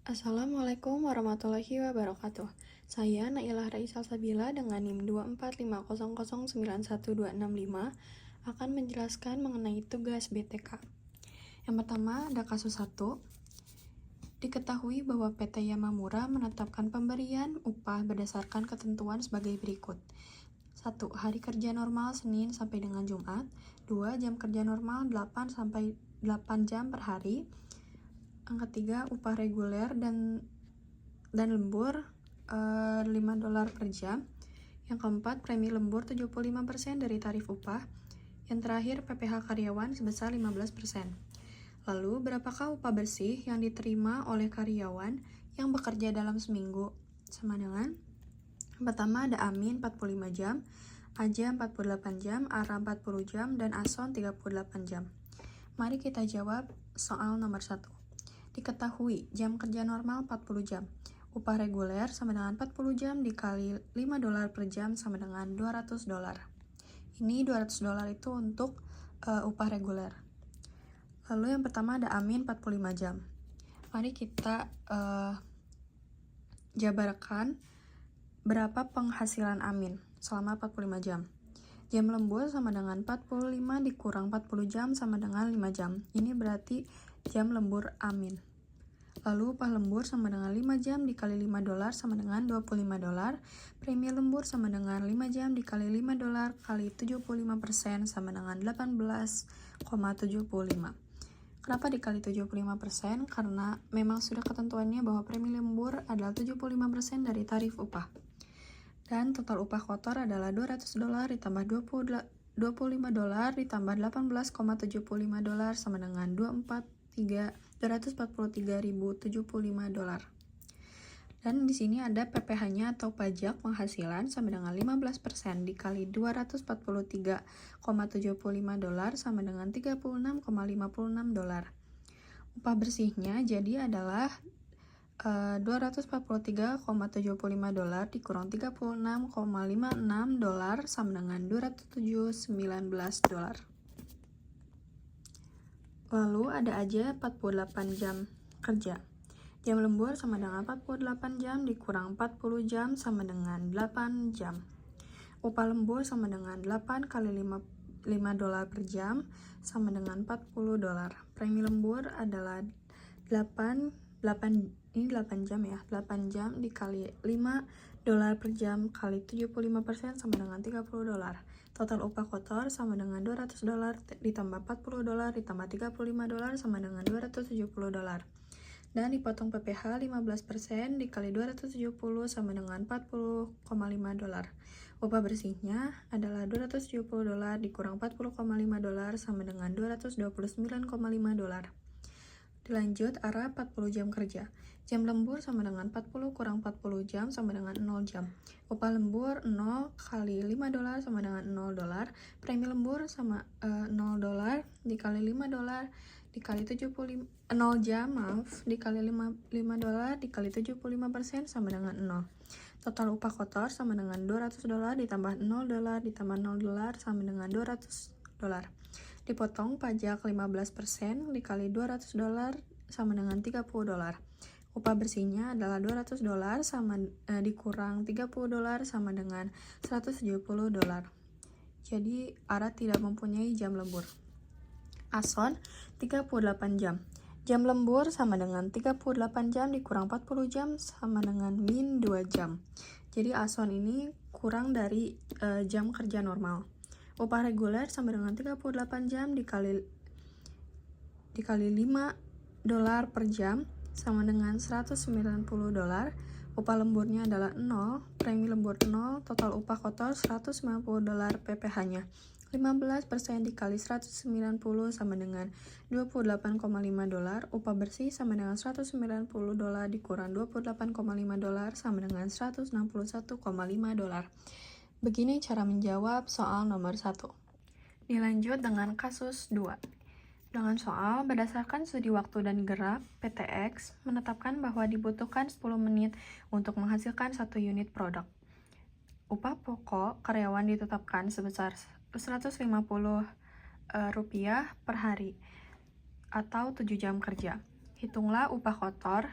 Assalamualaikum warahmatullahi wabarakatuh. Saya Nailah Raisa Sabila dengan NIM 24500912665 akan menjelaskan mengenai tugas BTK. Yang pertama ada kasus 1. Diketahui bahwa PT Yamamura menetapkan pemberian upah berdasarkan ketentuan sebagai berikut. 1. Hari kerja normal Senin sampai dengan Jumat. 2. Jam kerja normal 8 sampai 8 jam per hari. Yang ketiga, upah reguler dan lembur $5 per jam. Yang keempat, premi lembur 75% dari tarif upah. Yang terakhir, PPh karyawan sebesar 15%. Lalu, berapakah upah bersih yang diterima oleh karyawan yang bekerja dalam seminggu? Sama dengan pertama ada Amin 45 jam, Aja 48 jam, Ara 40 jam, dan Ason 38 jam. Mari kita jawab soal nomor 1. Diketahui jam kerja normal 40 jam. Upah reguler sama dengan 40 jam dikali $5 per jam sama dengan $200. Ini $200 itu untuk upah reguler. Lalu yang pertama ada Amin 45 jam. Mari kita jabarkan berapa penghasilan Amin selama 45 jam. Jam lembur sama dengan 45 dikurang 40 jam sama dengan 5 jam. Ini berarti jam lembur Amin. Lalu upah lembur sama dengan 5 jam dikali $5 sama dengan $25. Premi lembur sama dengan 5 jam dikali $5 kali 75% sama dengan 18,75. Kenapa dikali 75%? Karena memang sudah ketentuannya bahwa premi lembur adalah 75% dari tarif upah. Dan total upah kotor adalah $200 ditambah $25 ditambah $18,75 sama dengan $243.075. Dan di sini ada PPh-nya atau pajak penghasilan sama dengan 15% dikali $243,75 sama dengan $36,56. Upah bersihnya jadi adalah $243,75 dikurang $36,56 sama dengan $207,19. Lalu ada aja 48 jam kerja. Jam lembur sama dengan 48 jam dikurang 40 jam sama dengan 8 jam. Upah lembur sama dengan 8 kali $5 per jam sama dengan $40. Premi lembur adalah 8 jam ya. 8 jam dikali $5 per jam kali 75% sama dengan $30. Total upah kotor sama dengan $200 ditambah $40 ditambah $35 sama dengan $270. Dan dipotong PPh 15% dikali 270 sama dengan $40,5. Upah bersihnya adalah $270 dikurang $40,5 sama dengan $229,5. Dilanjut, Ara 40 jam kerja. Jam lembur sama dengan 40 kurang 40 jam sama dengan 0 jam. Upah lembur 0 kali $5 sama dengan $0. Premi lembur sama $0 dikali $5 dikali 75 0 jam, dikali $5 dikali 75% sama dengan 0. Total upah kotor sama dengan $200 ditambah $0 ditambah $0 sama dengan $200. Dipotong pajak 15% dikali $200 sama dengan $30. Upah bersihnya adalah $200 sama dikurang $30 sama dengan $170. Jadi Ara tidak mempunyai jam lembur. Ason 38 jam. Jam lembur sama dengan 38 jam dikurang 40 jam sama dengan min 2 jam. Jadi Ason ini kurang dari jam kerja normal. Upah reguler sama dengan 38 jam dikali $5 per jam sama dengan $190. Upah lemburnya adalah 0, premi lembur 0, total upah kotor $190 PPh-nya. 15% dikali 190 sama dengan $28,5. Upah bersih sama dengan $190 dikurang $28,5 sama dengan $161,5. Begini cara menjawab soal nomor 1. Dilanjut dengan kasus 2. Dengan soal, berdasarkan studi waktu dan gerak, PTX menetapkan bahwa dibutuhkan 10 menit untuk menghasilkan 1 unit produk. Upah pokok karyawan ditetapkan sebesar $150 per hari atau 7 jam kerja. Hitunglah upah kotor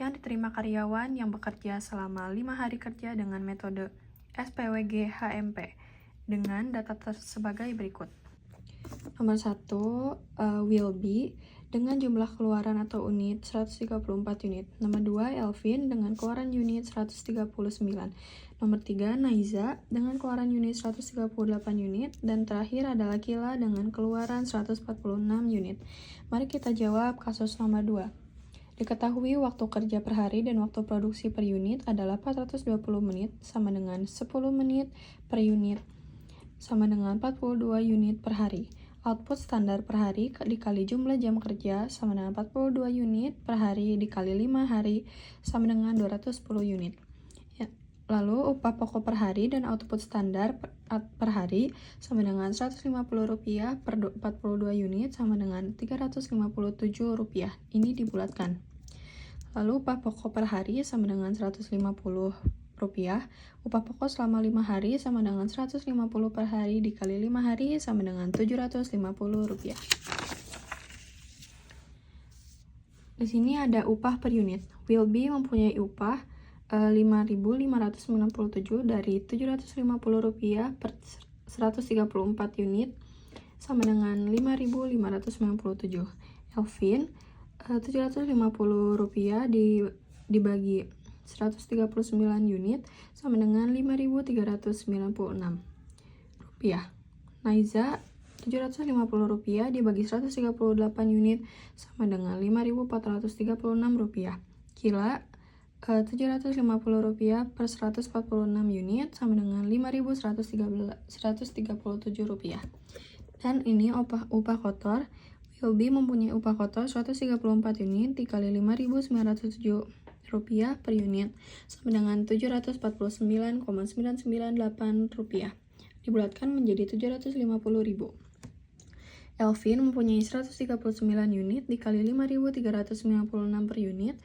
yang diterima karyawan yang bekerja selama 5 hari kerja dengan metode SPWG HMP dengan data sebagai berikut. Nomor 1, will be dengan jumlah keluaran atau unit 134 unit. Nomor 2, Elvin dengan keluaran unit 139. Nomor 3, Naiza dengan keluaran unit 138 unit. Dan terakhir adalah Kila dengan keluaran 146 unit. Mari kita jawab kasus nomor 2. Diketahui waktu kerja per hari dan waktu produksi per unit adalah 420 menit sama dengan 10 menit per unit sama dengan 42 unit per hari. Output standar per hari dikali jumlah jam kerja sama dengan 42 unit per hari dikali 5 hari sama dengan 210 unit. Ya. Lalu upah pokok per hari dan output standar per hari sama dengan Rp150 per 42 unit sama dengan Rp357. Ini dibulatkan. Lalu upah pokok per hari sama dengan Rp150. Upah pokok selama 5 hari sama dengan 150 per hari dikali 5 hari sama dengan Rp750. Di sini ada upah per unit. Will be mempunyai upah Rp5.597 dari Rp750 per 134 unit sama dengan Rp5.597. Elvin Rp750 dibagi 139 unit sama dengan Rp5.396. Naiza Rp750 dibagi 138 unit sama dengan Rp5.436. Kila Rp750 per 146 unit sama dengan Rp5.137. Dan ini upah kotor. Will be mempunyai upah kotor 134 unit dikali Rp5.907 per unit sama dengan Rp749,998 dibulatkan menjadi Rp750.000. Elvin mempunyai 139 unit dikali Rp5.396 per unit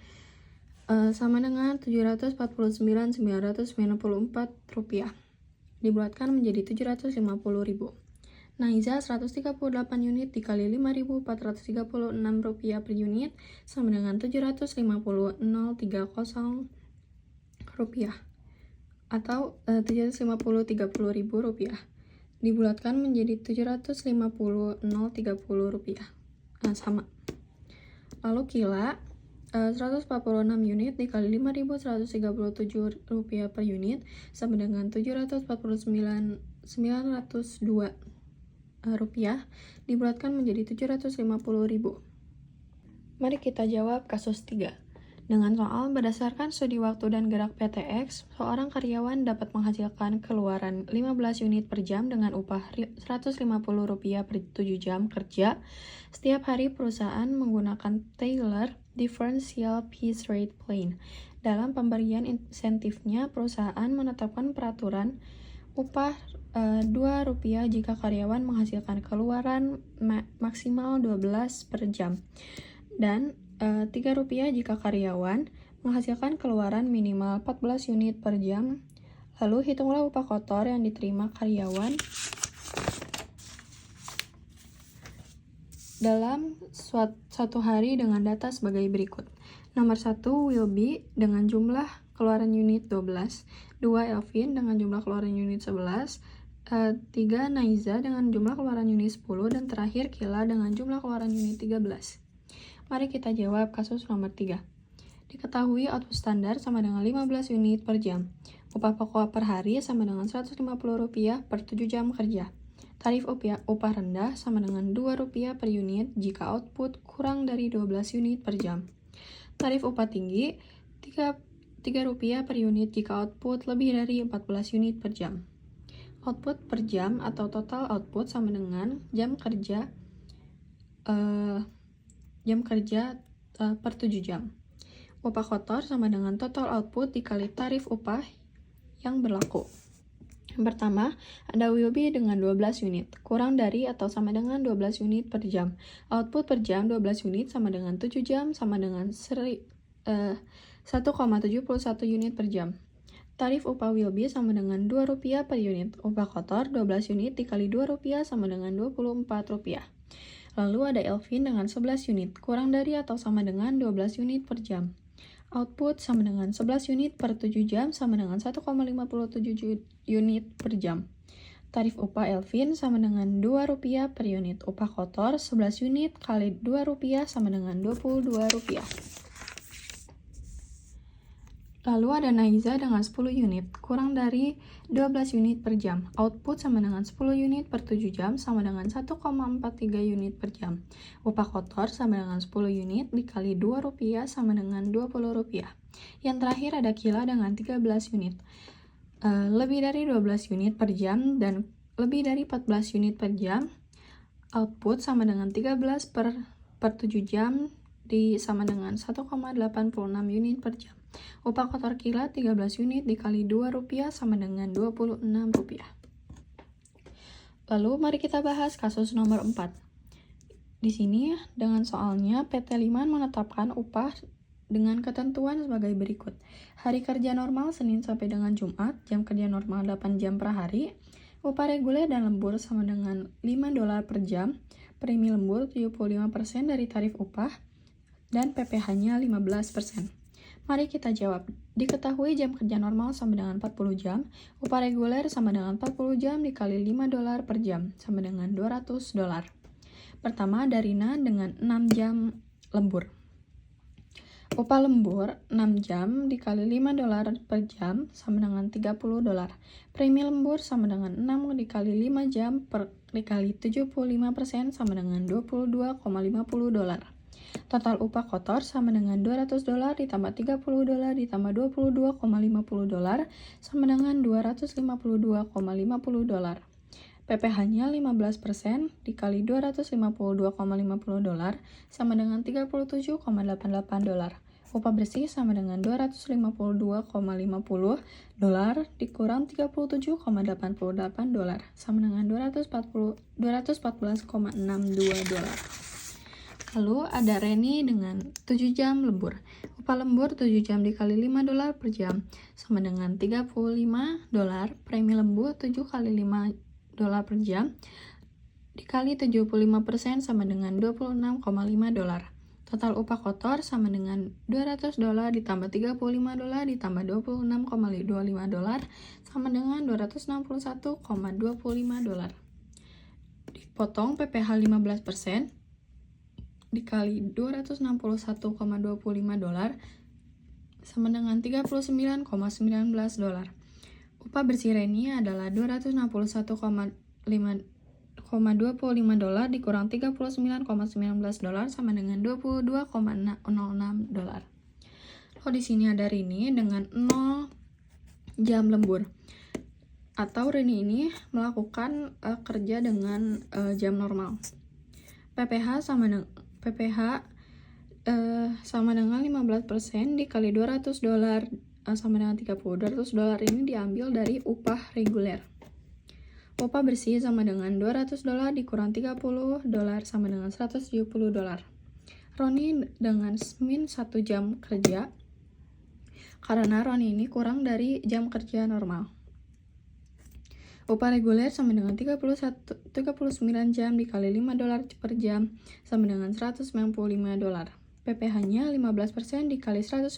sama dengan Rp749.994 dibulatkan menjadi Rp750.000. Naiza 138 unit dikali Rp5.436 per unit sama dengan Rp750.030 atau Rp750.030 dibulatkan menjadi Rp750.030. Sama. Lalu Kila 146 unit dikali Rp5.137 per unit sama dengan Rp749.902 dibulatkan menjadi Rp750.000. Mari kita jawab kasus 3. Dengan soal berdasarkan studi waktu dan gerak PTX, seorang karyawan dapat menghasilkan keluaran 15 unit per jam dengan upah Rp150 per 7 jam kerja. Setiap hari perusahaan menggunakan Taylor Differential Piece Rate Plan. Dalam pemberian insentifnya, perusahaan menetapkan peraturan upah Rp2 jika karyawan menghasilkan keluaran maksimal 12 per jam dan Rp3 jika karyawan menghasilkan keluaran minimal 14 unit per jam. Lalu hitunglah upah kotor yang diterima karyawan dalam suatu hari dengan data sebagai berikut. Nomor 1, will be dengan jumlah keluaran unit 12. 2, Elvin dengan jumlah keluaran unit 11. 3, Naiza dengan jumlah keluaran unit 10. Dan terakhir, Kila dengan jumlah keluaran unit 13. Mari kita jawab kasus nomor 3. Diketahui output standar sama dengan 15 unit per jam. Upah pokok per hari sama dengan Rp150 per 7 jam kerja. Tarif upah rendah sama dengan Rp2 per unit jika output kurang dari 12 unit per jam. Tarif upah tinggi Rp3 per unit jika output lebih dari 14 unit per jam. Output per jam atau total output sama dengan jam kerja per 7 jam. Upah kotor sama dengan total output dikali tarif upah yang berlaku. Yang pertama, ada will be dengan 12 unit, kurang dari atau sama dengan 12 unit per jam. Output per jam 12 unit sama dengan 7 jam sama dengan 1,71 unit per jam. Tarif upah will be sama dengan Rp2 per unit. Upah kotor 12 unit dikali Rp2 sama dengan Rp24. Lalu ada Elvin dengan 11 unit, kurang dari atau sama dengan 12 unit per jam. Output sama dengan 11 unit per 7 jam sama dengan 1,57 unit per jam. Tarif upah Elvin sama dengan Rp2 per unit. Upah kotor 11 unit kali Rp2 sama dengan Rp22. Lalu ada Naiza dengan 10 unit, kurang dari 12 unit per jam. Output sama dengan 10 unit per 7 jam sama dengan 1,43 unit per jam. Upah kotor sama dengan 10 unit dikali Rp2 sama dengan Rp20. Yang terakhir ada Kila dengan 13 unit. Lebih dari 12 unit per jam dan lebih dari 14 unit per jam. Output sama dengan 13 per 7 jam sama dengan 1,86 unit per jam. Upah kotor Kila 13 unit dikali Rp2 sama dengan Rp26. Lalu mari kita bahas kasus nomor 4. Di sini dengan soalnya PT Liman menetapkan upah dengan ketentuan sebagai berikut. Hari kerja normal Senin sampai dengan Jumat, jam kerja normal 8 jam per hari. Upah reguler dan lembur sama dengan $5 per jam. Premi lembur 75% dari tarif upah dan PPh-nya 15%. Mari kita jawab. Diketahui jam kerja normal sama dengan 40 jam, upah reguler sama dengan 40 jam dikali $5 per jam, sama dengan $200. Pertama, ada Rina dengan 6 jam lembur. Upah lembur 6 jam dikali $5 per jam, sama dengan $30. Premi lembur sama dengan 6 dikali 5 jam dikali 75% sama dengan $22,50. Total upah kotor sama dengan $200 ditambah $30 ditambah $22,50 sama dengan $252,50. PPh-nya 15% dikali $252,50 sama dengan $37,88. Upah bersih sama dengan $252,50 dikurang $37,88 sama dengan $214,62. Lalu ada Reni dengan 7 jam lembur. Upah lembur 7 jam dikali $5 per jam sama dengan $35. Premi lembur 7 kali $5 per jam dikali 75% sama dengan $26,5. Total upah kotor sama dengan $200 ditambah $35 ditambah $26,25 sama dengan $261,25. Dipotong PPh 15% dikali $261,25 sama dengan $39,19. Upah bersih Reni adalah $261,25 dikurang $39,19 sama dengan $22,06. Lalu di sini ada Rini dengan 0 jam lembur. Atau Rini ini melakukan kerja dengan jam normal. PPh sama dengan 15% dikali $200 sama dengan 30. $200 ini diambil dari upah reguler. Upah bersih sama dengan $200 dikurang $30 sama dengan $170. Roni dengan min 1 jam kerja karena Roni ini kurang dari jam kerja normal. Upah reguler sama dengan 39 jam dikali $5 per jam sama dengan $195. PPh-nya 15% dikali $195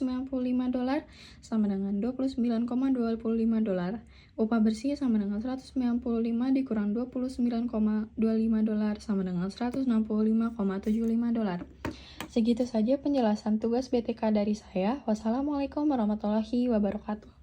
sama dengan $29,25. Upah bersih sama dengan 195 dikurang $29,25 sama dengan $165,75. Segitu saja penjelasan tugas BTK dari saya. Wassalamualaikum warahmatullahi wabarakatuh.